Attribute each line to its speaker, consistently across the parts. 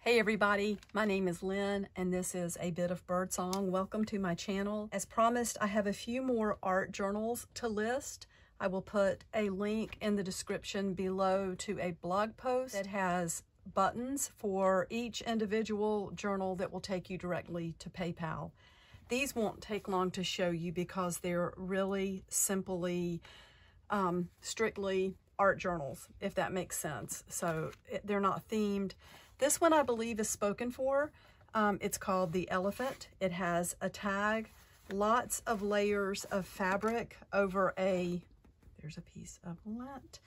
Speaker 1: Hey everybody, my name is Lynn and this is a bit of birdsong. Welcome to my channel. As promised, I have a few more art journals to list. I will put a link in the description below to a blog post that has buttons for each individual journal that will take you directly to PayPal. These won't take long to show you because they're really simply, strictly art journals, if that makes sense. So they're not themed. This one I believe is spoken for. It's called The Elephant. It has a tag, lots of layers of fabric over there's a piece of lint,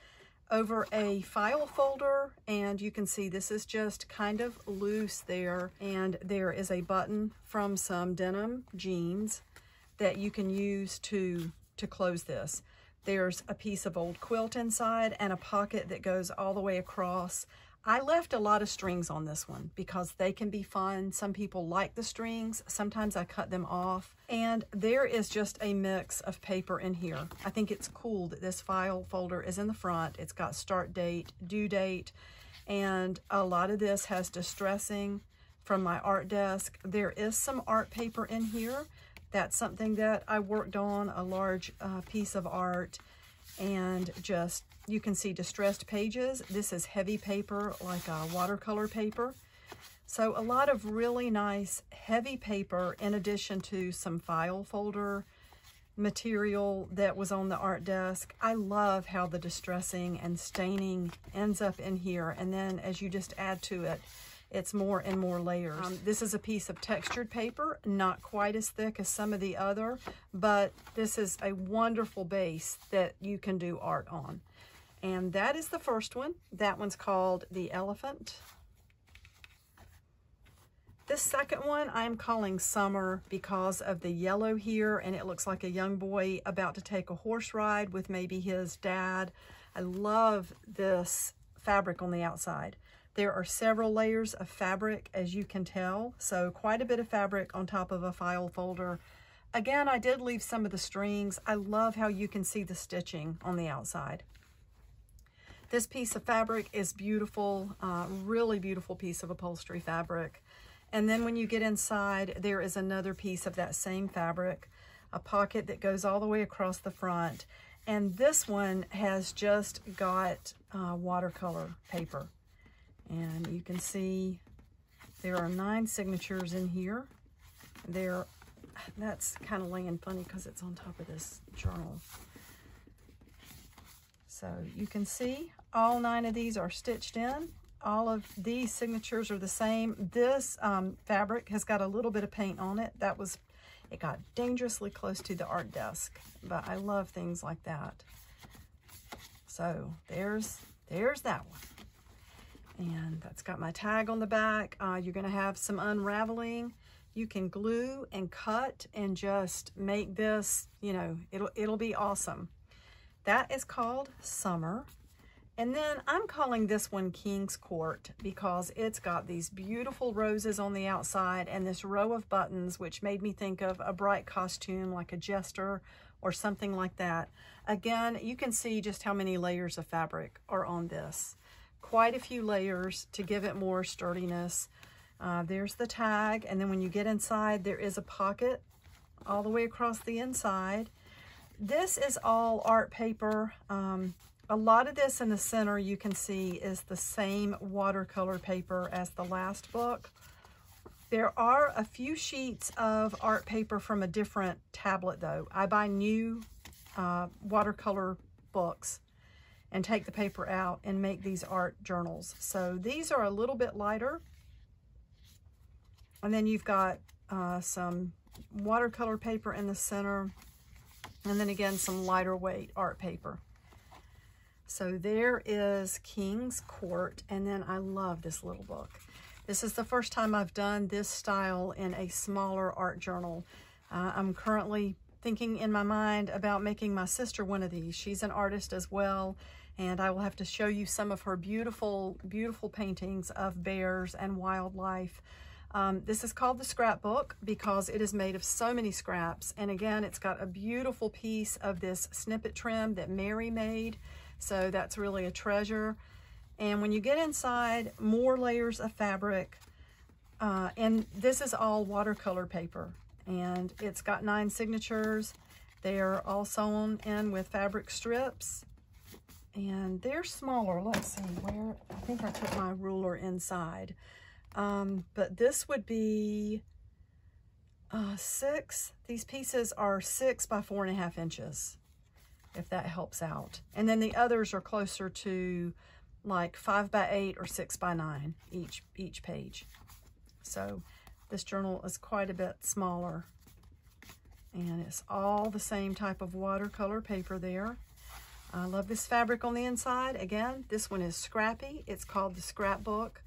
Speaker 1: over a file folder, and you can see this is just kind of loose there, and there is a button from some denim jeans that you can use to close this. There's a piece of old quilt inside and a pocket that goes all the way across. I left a lot of strings on this one because they can be fun. Some people like the strings. Sometimes I cut them off. And there is just a mix of paper in here. I think it's cool that this file folder is in the front. It's got start date, due date, and a lot of this has distressing from my art desk. There is some art paper in here. That's something that I worked on, a large piece of art, and just you can see distressed pages. This is heavy paper, like a watercolor paper. So a lot of really nice heavy paper in addition to some file folder material that was on the art desk. I love how the distressing and staining ends up in here, and then as you just add to it, it's more and more layers. This is a piece of textured paper, not quite as thick as some of the other, but this is a wonderful base that you can do art on. And that is the first one. That one's called The Elephant. This second one I'm calling Summer because of the yellow here, and it looks like a young boy about to take a horse ride with maybe his dad. I love this fabric on the outside. There are several layers of fabric, as you can tell, so quite a bit of fabric on top of a file folder. Again, I did leave some of the strings. I love how you can see the stitching on the outside. This piece of fabric is beautiful, really beautiful piece of upholstery fabric. And then when you get inside, there is another piece of that same fabric, a pocket that goes all the way across the front. And this one has just got watercolor paper. And you can see there are 9 signatures in here. That's kind of laying funny because it's on top of this journal. So you can see all 9 of these are stitched in. All of these signatures are the same. This fabric has got a little bit of paint on it. It got dangerously close to the art desk, but I love things like that. So there's that one. And that's got my tag on the back. You're gonna have some unraveling. You can glue and cut and just make this, you know, it'll be awesome. That is called Summer. And then I'm calling this one King's Court because it's got these beautiful roses on the outside and this row of buttons, which made me think of a bright costume like a jester or something like that. Again, you can see just how many layers of fabric are on this. Quite a few layers to give it more sturdiness. There's the tag, and then when you get inside, there is a pocket all the way across the inside. This is all art paper. A lot of this in the center you can see is the same watercolor paper as the last book. There are a few sheets of art paper from a different tablet though. I buy new watercolor books and take the paper out and make these art journals. So these are a little bit lighter. And then you've got some watercolor paper in the center, and then again, some lighter weight art paper. So there is King's Court, and then I love this little book. This is the first time I've done this style in a smaller art journal. I'm currently thinking in my mind about making my sister one of these. She's an artist as well, and I will have to show you some of her beautiful, beautiful paintings of bears and wildlife. This is called the Scrapbook because it is made of so many scraps. And again, it's got a beautiful piece of this snippet trim that Mary made. So that's really a treasure. And when you get inside, more layers of fabric. And this is all watercolor paper, and it's got 9 signatures. They're all sewn in with fabric strips, and they're smaller. Let's see where, I think I put my ruler inside. But this would be 6. These pieces are 6 by 4.5 inches, if that helps out. And then the others are closer to like 5 by 8 or 6 by 9 each page. So this journal is quite a bit smaller, and it's all the same type of watercolor paper there. I love this fabric on the inside. Again, this one is scrappy. It's called the Scrapbook.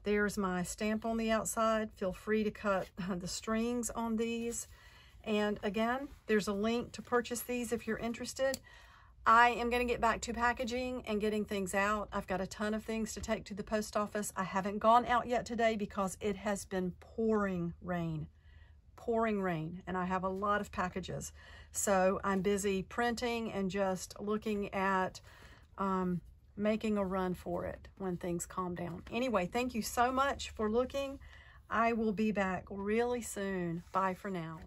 Speaker 1: There's my stamp on the outside. Feel free to cut the strings on these. And again, there's a link to purchase these if you're interested. I am going to get back to packaging and getting things out. I've got a ton of things to take to the post office. I haven't gone out yet today because it has been pouring rain, and I have a lot of packages. So I'm busy printing and just looking at making a run for it when things calm down. Anyway, thank you so much for looking. I will be back really soon. Bye for now.